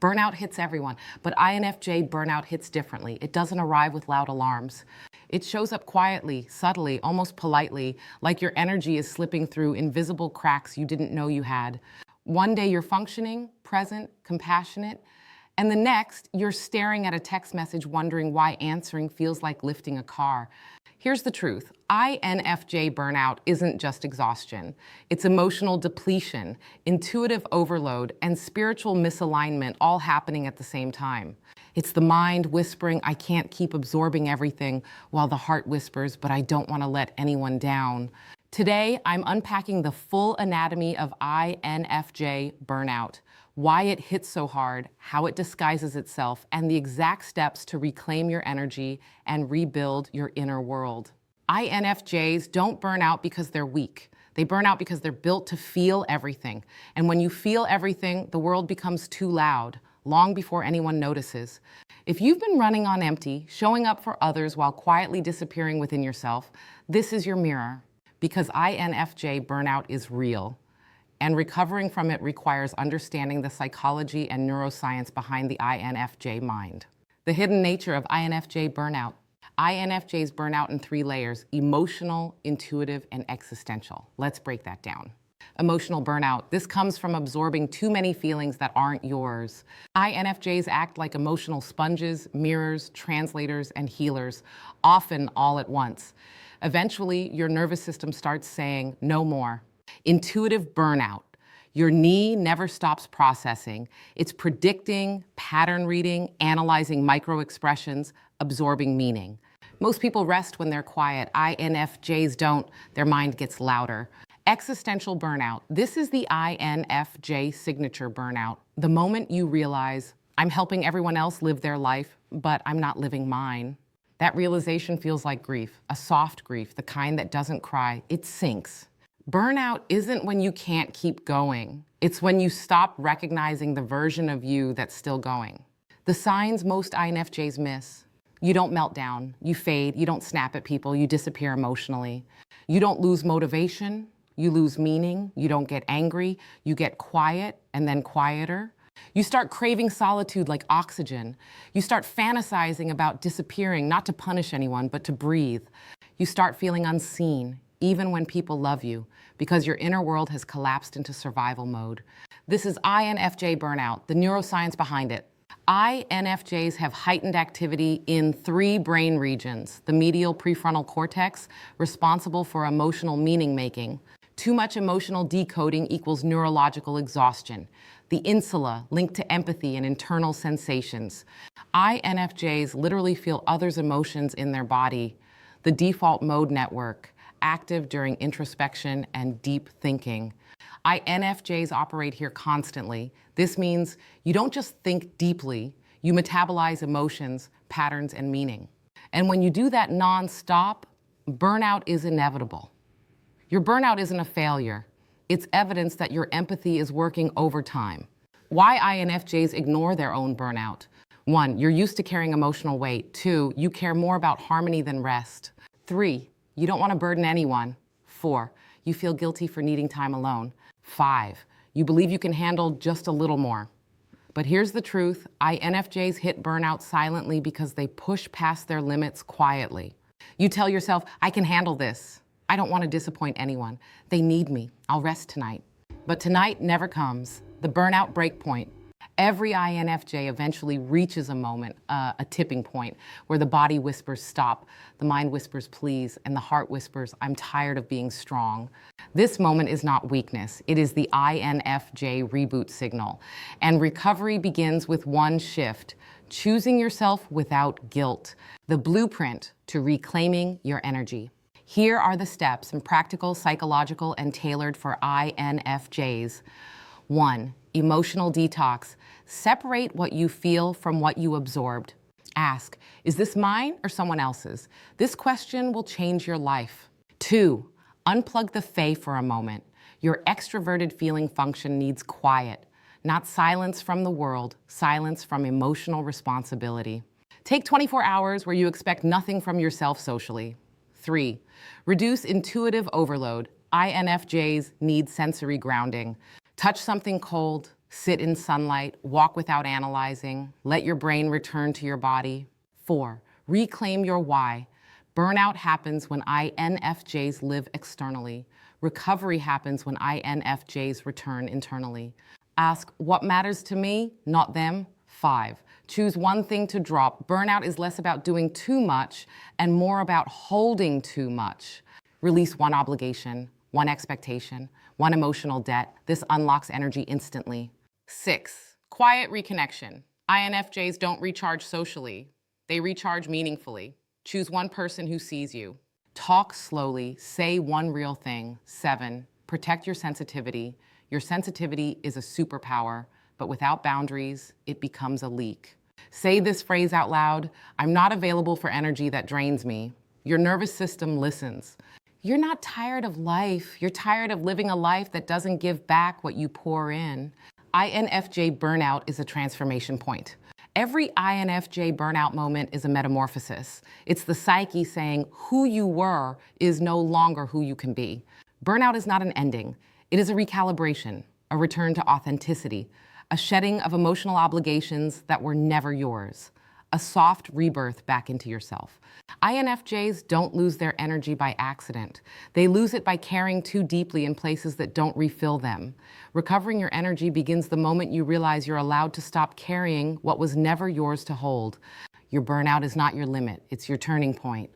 Burnout hits everyone, but INFJ burnout hits differently. It doesn't arrive with loud alarms. It shows up quietly, subtly, almost politely, like your energy is slipping through invisible cracks you didn't know you had. One day you're functioning, present, compassionate, and the next you're staring at a text message wondering why answering feels like lifting a car. Here's the truth. INFJ burnout isn't just exhaustion. It's emotional depletion, intuitive overload, and spiritual misalignment all happening at the same time. It's the mind whispering, I can't keep absorbing everything, while the heart whispers, but I don't want to let anyone down. Today, I'm unpacking the full anatomy of INFJ burnout, why it hits so hard, how it disguises itself, and the exact steps to reclaim your energy and rebuild your inner world. INFJs don't burn out because they're weak. They burn out because they're built to feel everything. And when you feel everything, the world becomes too loud, long before anyone notices. If you've been running on empty, showing up for others while quietly disappearing within yourself, this is your mirror. Because INFJ burnout is real. And recovering from it requires understanding the psychology and neuroscience behind the INFJ mind. The hidden nature of INFJ burnout. INFJs burn out in 3 layers: emotional, intuitive, and existential. Let's break that down. Emotional burnout. This comes from absorbing too many feelings that aren't yours. INFJs act like emotional sponges, mirrors, translators, and healers, often all at once. Eventually, your nervous system starts saying, no more. Intuitive burnout. Your knee never stops processing. It's predicting, pattern reading, analyzing micro-expressions, absorbing meaning. Most people rest when they're quiet. INFJs don't. Their mind gets louder. Existential burnout. This is the INFJ signature burnout. The moment you realize, I'm helping everyone else live their life, but I'm not living mine. That realization feels like grief, a soft grief, the kind that doesn't cry. It sinks. Burnout isn't when you can't keep going. It's when you stop recognizing the version of you that's still going. The signs most INFJs miss. You don't melt down, you fade, you don't snap at people, you disappear emotionally. You don't lose motivation, you lose meaning, you don't get angry, you get quiet and then quieter. You start craving solitude like oxygen. You start fantasizing about disappearing, not to punish anyone, but to breathe. You start feeling unseen, even when people love you, because your inner world has collapsed into survival mode. This is INFJ burnout, the neuroscience behind it. INFJs have heightened activity in 3 brain regions: the medial prefrontal cortex, responsible for emotional meaning making. Too much emotional decoding equals neurological exhaustion. The insula, linked to empathy and internal sensations. INFJs literally feel others' emotions in their body. The default mode network, active during introspection and deep thinking. INFJs operate here constantly. This means you don't just think deeply, you metabolize emotions, patterns, and meaning. And when you do that non-stop, burnout is inevitable. Your burnout isn't a failure. It's evidence that your empathy is working overtime. Why INFJs ignore their own burnout? 1, you're used to carrying emotional weight. 2, you care more about harmony than rest. 3, you don't want to burden anyone. 4, you feel guilty for needing time alone. 5, you believe you can handle just a little more. But here's the truth, INFJs hit burnout silently because they push past their limits quietly. You tell yourself, I can handle this. I don't want to disappoint anyone. They need me. I'll rest tonight. But tonight never comes. The burnout breakpoint. Every INFJ eventually reaches a moment, a tipping point, where the body whispers stop, the mind whispers please, and the heart whispers, I'm tired of being strong. This moment is not weakness. It is the INFJ reboot signal. And recovery begins with one shift: choosing yourself without guilt. The blueprint to reclaiming your energy. Here are the steps, and practical, psychological, and tailored for INFJs. 1, emotional detox. Separate what you feel from what you absorbed. Ask, is this mine or someone else's? This question will change your life. 2, unplug the fae for a moment. Your extroverted feeling function needs quiet, not silence from the world, silence from emotional responsibility. Take 24 hours where you expect nothing from yourself socially. 3, reduce intuitive overload. INFJs need sensory grounding. Touch something cold, Sit in sunlight, walk without analyzing, let your brain return to your body. 4, reclaim your why. Burnout happens when INFJs live externally. Recovery happens when INFJs return internally. Ask, what matters to me, not them? 5, choose one thing to drop. Burnout is less about doing too much and more about holding too much. Release one obligation, one expectation, one emotional debt. This unlocks energy instantly. 6, quiet reconnection. INFJs don't recharge socially. They recharge meaningfully. Choose one person who sees you. Talk slowly. Say one real thing. 7, protect your sensitivity. Your sensitivity is a superpower, but without boundaries, it becomes a leak. Say this phrase out loud. I'm not available for energy that drains me. Your nervous system listens. You're not tired of life. You're tired of living a life that doesn't give back what you pour in. INFJ burnout is a transformation point. Every INFJ burnout moment is a metamorphosis. It's the psyche saying who you were is no longer who you can be. Burnout is not an ending. It is a recalibration, a return to authenticity, a shedding of emotional obligations that were never yours, a soft rebirth back into yourself. INFJs don't lose their energy by accident. They lose it by caring too deeply in places that don't refill them. Recovering your energy begins the moment you realize you're allowed to stop carrying what was never yours to hold. Your burnout is not your limit, it's your turning point.